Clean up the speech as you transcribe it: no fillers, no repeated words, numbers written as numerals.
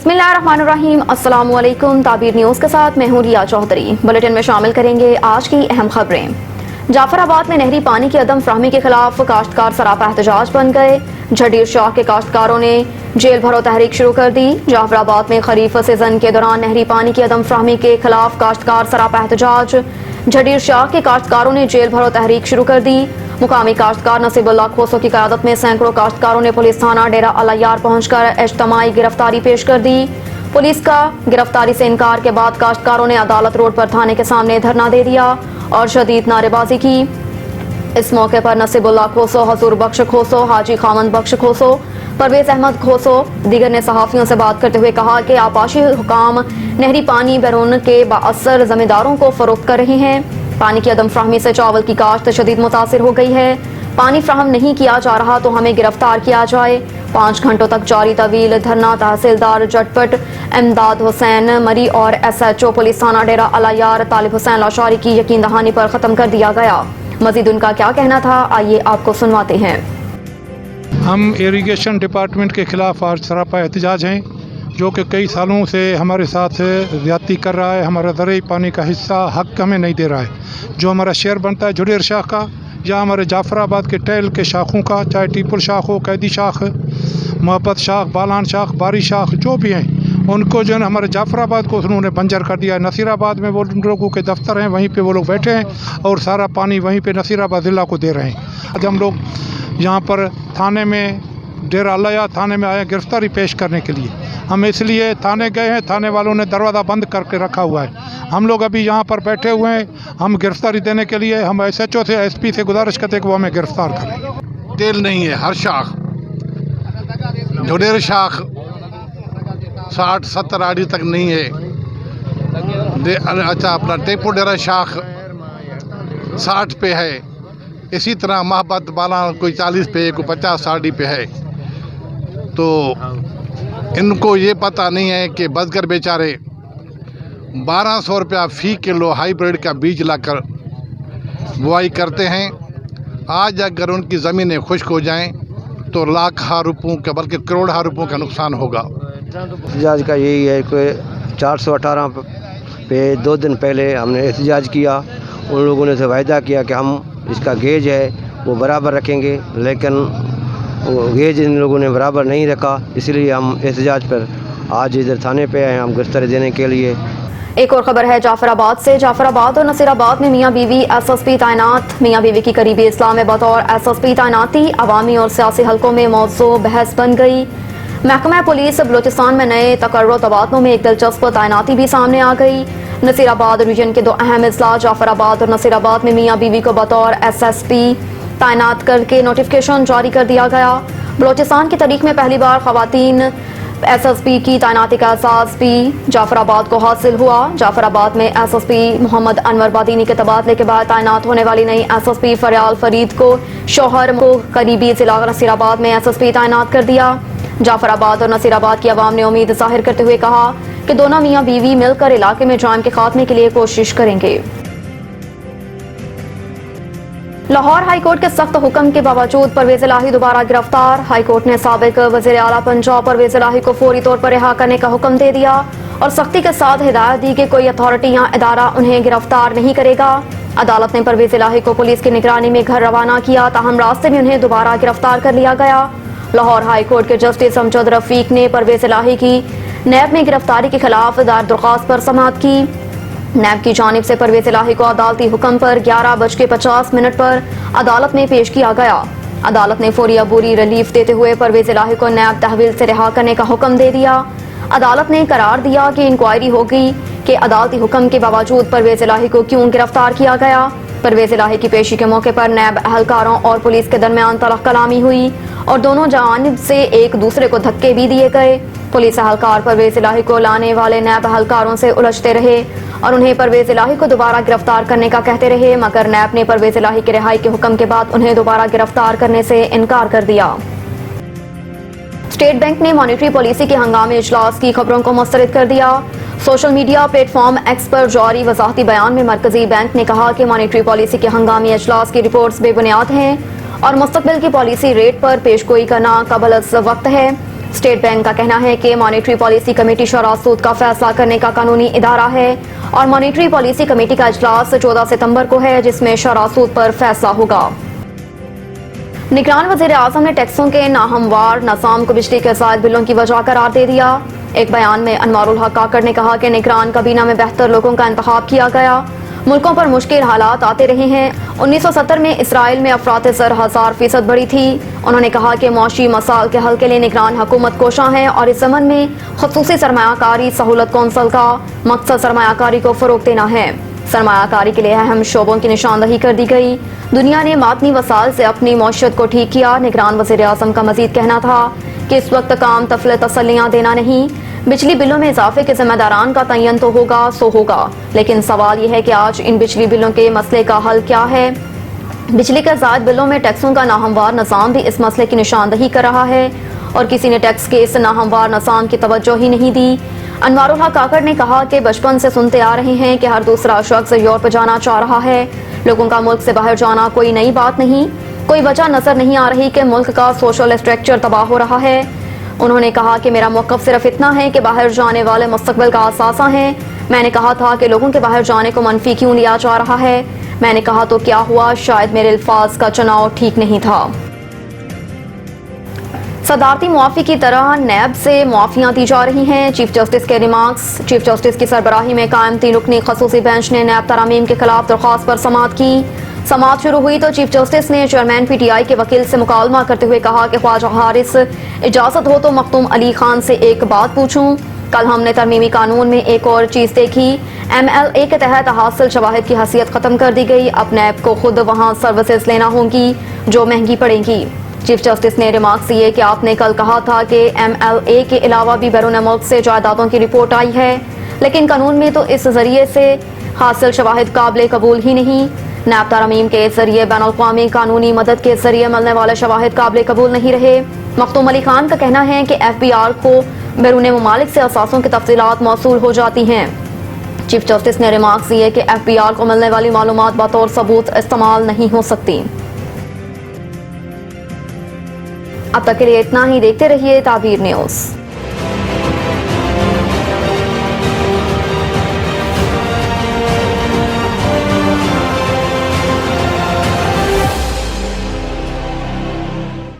बिस्मिल्लाहिर्रहमानिर्रहीम, अस्सलामु अलैकुम। ताबीर न्यूज़ के साथ मैं हूं रिया चौधरी। बुलेटिन में शामिल करेंगे आज की अहम खबरें। जाफराबाद में नहरी पानी की अदम फराहमी के खिलाफ काश्तकार सरापा एहतजाज बन गए। झडीर शाह के काश्तकारों ने जेल भरो तहरीक शुरू कर दी। जाफराबाद में खरीफ सीजन के दौरान नहरी पानी की अदम फराहमी के खिलाफ काश्तकार सरापा एहतजाज। झडीर शाह के काश्तकारों ने जेल भरो तहरीक शुरू कर दी। मुकामी काश्तकार नसीबुल्लाह खोसो की क़यादत में सैकड़ों काश्तकारों ने पुलिस थाना डेरा अल-अय्यार पहुंचकर इज्तिमाई गिरफ्तारी पेश कर दी। पुलिस का गिरफ्तारी से इनकार के बाद काश्तकारों ने अदालत रोड पर थाने के सामने धरना दे दिया और शदीद नारेबाजी की। इस मौके पर नसीबुल्लाह खोसो, हजूर बख्श खोसो, हाजी खामंद बख्श खोसो, परवेज अहमद खोसो दीगर ने सहाफियों से बात करते हुए कहा कि आपाशी हुकाम नहरी पानी बैरून के बाअसर जमींदारों को फरोख्त कर रहे हैं। पानी की अदम फ्राहमी से चावल की काश्त शदीद मुतासिर हो गई है। पानी फ्राहम नहीं किया जा रहा तो हमें गिरफ्तार किया जाए। 5 घंटों तक जारी तवील धरना तहसीलदार जटपट इमदाद हुसैन मरी और SHO पुलिस थाना डेरा अल-अय्यार तालिब हुसैन लाशारी की यकीन दहानी पर ख़त्म कर दिया गया। मजीद उनका क्या कहना था, आइए आपको सुनवाते हैं। हम इरिगेशन डिपार्टमेंट के खिलाफ आज सरापा एहतजाज हैं, जो कि कई सालों से हमारे साथ ज़्यादती कर रहा है। हमारा ज़रूरी पानी का हिस्सा हक हमें नहीं दे रहा है। जो हमारा शेयर बनता है झुडेर शाख का या हमारे जाफराबाद के टहल के शाखों का, चाहे टीपुल शाख हो, कैदी शाख, मोहब्बत शाख, बालान शाख, बारी शाख, जो भी हैं, उनको जो है हमारे जाफराबाद को उन्होंने बंजर कर दिया है। नसीराबाद में वो लोगों के दफ्तर हैं, वहीं पे वो लोग बैठे हैं और सारा पानी वहीं पे नसीराबाद ज़िला को दे रहे हैं। आज हम लोग यहाँ पर थाने में डेरा अल-अय्यार थाने में आए गिरफ्तारी पेश करने के लिए। हम इसलिए थाने गए हैं, थाने वालों ने दरवाज़ा बंद करके रखा हुआ है। हम लोग अभी यहाँ पर बैठे हुए हैं। हम गिरफ्तारी देने के लिए हम SHO से SP से गुजारिश करते हैं कि वो हमें गिरफ्तार करें। तेल नहीं है, हर शाख झुडेर शाख 60-70 आड़ी तक नहीं है। अच्छा अपना टेपो डेरा शाख 60 पे है। इसी तरह मोहब्बत बाला कोई 40 पे, कोई 50 आड़ी पे है। तो इनको ये पता नहीं है कि बजगर बेचारे 1200 रुपया फ़ी किलो हाइब्रिड का बीज लाकर बुआई करते हैं। आज अगर उनकी ज़मीनें खुश्क हो जाएं तो लाखों रुपयों का बल्कि करोड़ों रुपयों का नुकसान होगा। एहतजाज का यही है कि 418 पे 2 दिन पहले हमने एहतजाज किया। उन लोगों ने से वायदा किया कि हम इसका गेज है वो बराबर रखेंगे, लेकिन वो गेज इन लोगों ने बराबर नहीं रखा। इसलिए हम एहतजाज पर आज इधर थाने पे आए हैं, हम गिरफ्तारी देने के लिए। एक और खबर है जाफराबाद से। जाफराबाद और नसीराबाद में मियाँ बीवी SSP तैनात। मियाँ बीवी की करीबी इस्लाम में बतौर SSP तैनाती अवामी और सियासी हलकों में मौजू बहस बन गई। महकमा पुलिस बलूचिस्तान में नए तकर्रो तबादलों में एक दिलचस्प तैनाती भी सामने आ गई। नसीराबाद रीजन के 2 अहम अजला जाफराबाद और नसीराबाद में मियाँ बीवी को बतौर SSP तैनात करके नोटिफिकेशन जारी कर दिया गया। बलूचिस्तान की तारीख में पहली बार खवातीन SSP की तैनाती का एहसास भी जाफराबाद को हासिल हुआ। जाफराबाद में SSP मोहम्मद अनवर बादीनी के तबादले के बाद तैनात होने वाली नई SSP फरियाल फरीद को शोहर को करीबी जिला नसीराबाद में SSP तैनात कर दिया। जाफराबाद और नसीराबाद की आवाम ने उम्मीद जाहिर करते हुए कहा कि दोनों मियाँ बीवी मिलकर इलाके में जाम के खात्मे के लिए कोशिश करेंगे। लाहौर हाईकोर्ट के सख्त हुक्म के बावजूद परवेज इलाही दोबारा गिरफ्तार। हाईकोर्ट ने साबिक वज़ीर आला पंजाब परवेज इलाही को फौरी तौर पर रिहा करने का हुक्म दे दिया और सख्ती के साथ हिदायत दी कि कोई अथॉरिटी या इदारा उन्हें गिरफ्तार नहीं करेगा। अदालत ने परवेज इलाही को पुलिस की निगरानी में घर रवाना किया, ताहम रास्ते में उन्हें दोबारा गिरफ्तार कर लिया गया। लाहौर हाईकोर्ट के जस्टिस अमजद रफीक ने परवेज इलाही की नैब में गिरफ्तारी के खिलाफ दायर दरख्वास्त पर समाअत की। नैब की जानिब से परवेज इलाही को अदालती हुक्म पर 11:50 पर अदालत में पेश किया गया। अदालत ने फौरी अबूरी रिलीफ देते हुए परवेज इलाही को नैब तहवील से रिहा करने का हुक्म दे दिया। अदालत ने करार दिया कि इंक्वायरी होगी कि अदालती हुक्म के बावजूद परवेज इलाही को क्यों गिरफ्तार किया गया। परवेज इलाही की पेशी के मौके पर नैब अहलकारों और पुलिस के दरमियान तलख कलामी हुई और दोनों जानिब से एक दूसरे को धक्के भी दिए गए। पुलिस अहलकार परवेज इलाही को लाने वाले नैब अहलकारों से उलझते रहे और उन्हें परवेज इलाही को दोबारा गिरफ्तार करने का कहते रहे, मगर नैब ने परवेज इलाही की रिहाई के हुक्म के बाद उन्हें दोबारा गिरफ्तार करने से इनकार कर दिया। स्टेट बैंक ने मॉनेटरी पॉलिसी के हंगामी इजलास की खबरों को मुस्तरद कर दिया। सोशल मीडिया प्लेटफॉर्म एक्स पर जारी वजाहती बयान में मरकजी बैंक ने कहा कि मॉनेटरी पॉलिसी के हंगामी इजलास की रिपोर्ट्स बेबुनियाद हैं और मुस्तकबिल की पॉलिसी रेट पर पेशगोई करना कबल अज़ वक्त है। स्टेट बैंक का कहना है कि मॉनेटरी पॉलिसी कमेटी शरह सूद का फैसला करने का कानूनी इदारा है और मॉनेटरी पॉलिसी कमेटी का इजलास 14 सितंबर को है, जिसमें शरह सूद पर फैसला होगा। निगरान वज़ीर आज़म ने टैक्सों के नाहमवार निज़ाम को बिजली के ज़ायद बिलों की वजह करार दे दिया। एक बयान में अनवारुल हक काकड़ ने कहा कि निगरान काबीना में बेहतर लोगों का इंतखाब किया गया। मुल्कों पर मुश्किल हालात आते रहे हैं। 1970 में इसराइल में अफरात ज़र 1000% बढ़ी थी। उन्होंने कहा कि मौशी मसाल के हल के लिए निगरान हुकूमत कोशा है और इस ज़मन में खुसूसी सरमायाकारी सहूलत कौंसल का मकसद सरमायाकारी को फ़रोग देना है। सरमायाकारी के लिए अहम शोबों की निशानदही कर दी गई। दुनिया ने मातनी वसाल से अपनी मौशियत को ठीक किया। निगरान वज़ीर आज़म का मजीद कहना था कि इस वक्त काम तफले तसल्लियाँ देना नहीं, बिजली बिलों में इजाफे के जिम्मेदारान का तयन तो होगा सो होगा, लेकिन सवाल यह है कि आज इन बिजली बिलों के मसले का हल क्या है। बिजली के ज़ायद बिलों में टैक्सों का नाहमवार निज़ाम भी इस मसले की निशानदही कर रहा है और किसी ने टैक्स के इस नाहमवार निज़ाम की तवज्जो ही नहीं दी। अनवारुल हक काकड़ ने कहा कि बचपन से सुनते आ रहे हैं कि हर दूसरा शख्स यूरोप जाना चाह रहा है। लोगों का मुल्क से बाहर जाना कोई नई बात नहीं। कोई वजह नजर नहीं आ रही कि मुल्क का सोशल स्ट्रक्चर तबाह हो रहा है। उन्होंने कहा कि मेरा मौक़िफ़ सिर्फ इतना है कि बाहर जाने वाले मुस्तक़बिल का असासा हैं। मैंने कहा था कि लोगों के बाहर जाने को मनफी क्यों लिया जा रहा है। मैंने कहा तो क्या हुआ, शायद मेरे अल्फाज का चुनाव ठीक नहीं था। सदारती मुआफ़ी की तरह नैब से मुआफ़ियाँ दी जा रही हैं। चीफ जस्टिस के रिमार्क्स। चीफ जस्टिस की सरबराही में कायम 3 रुकनी खसूसी बेंच ने नैब तरामीम के खिलाफ दरख्वास्त पर समाअत की। समाअत शुरू हुई तो चीफ जस्टिस ने चेयरमैन PTI के वकील से मुकालमा करते हुए कहा कि ख्वाजा हारिस, इजाज़त हो तो मखदूम अली खान से एक बात पूछूं। कल हमने तरमीमी कानून में एक और चीज़ देखी। MLA के तहत हासिल शवाहिद की हैसियत ख़त्म कर दी गई। अब नैब को खुद वहाँ सर्विसेज लेना होंगी जो महंगी पड़ेंगी। चीफ जस्टिस ने रिमार्क्स दिए कि आपने कल कहा था कि MLA के अलावा भी बैरून मुल्क से जायदादों की रिपोर्ट आई है, लेकिन कानून में तो इस जरिए से हासिल शवाहिद काबिल कबूल ही नहीं। नैब तरमीम के जरिए बैन अल-अक़वामी कानूनी मदद के जरिए मिलने वाले शवाहिद काबिल कबूल नहीं रहे। मखदूम अली खान का कहना है कि FBR को बैरून ममालिक से असासों की तफसीलात मौसूल हो जाती हैं। चीफ जस्टिस ने रिमार्क्स दिए कि FBR को मिलने वाली मालूमात बतौर सबूत इस्तेमाल नहीं हो सकती। अब तक के लिए इतना ही। देखते रहिए ताबीर न्यूज़।